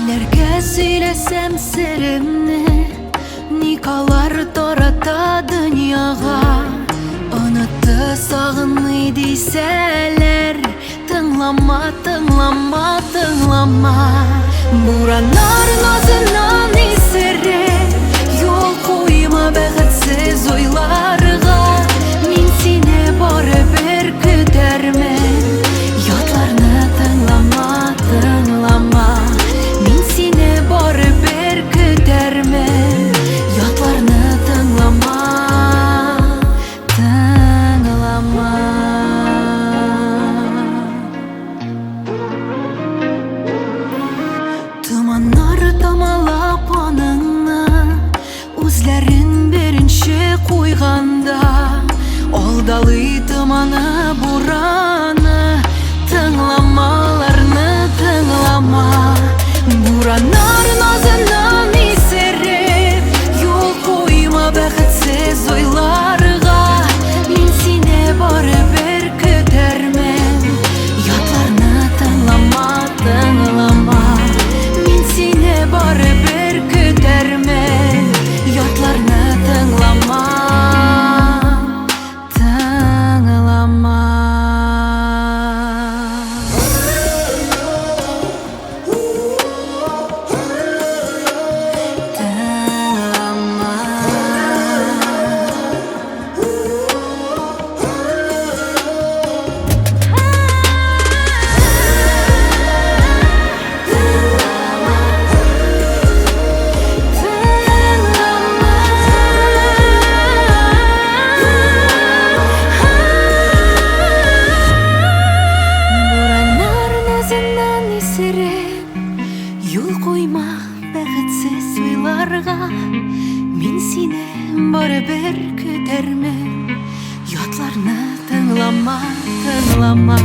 Ellerge söylesem sırrımni, nikalar tarata dünyaga. Unuttu sağınlı deyseler, tınlama, tınlama, tınlama. Buralar nazından iserir, yol koyma bəxtsiz oylarga. Min seni baribir küdermen, yatlarını tınlama, tınlama. Min seni baribir küdermen, yatlarını tınlama, tınlama. Tumanlar tamalap anını, özlerin birinci koyganda. Oldalı tumanı buranı, tınlamalarını tınlama. Buranar nazından iserip, yol koyma bəxtsiz oylarga. Min seni baribir küdermen, yatlarını tınlama, tınlama. Min seni baribir küdermen, yatlarını tınlama, tınlama. Yol koyma bəxtsiz oylarga. Min seni baribir küdermen, yatlarını tınlama, tınlama.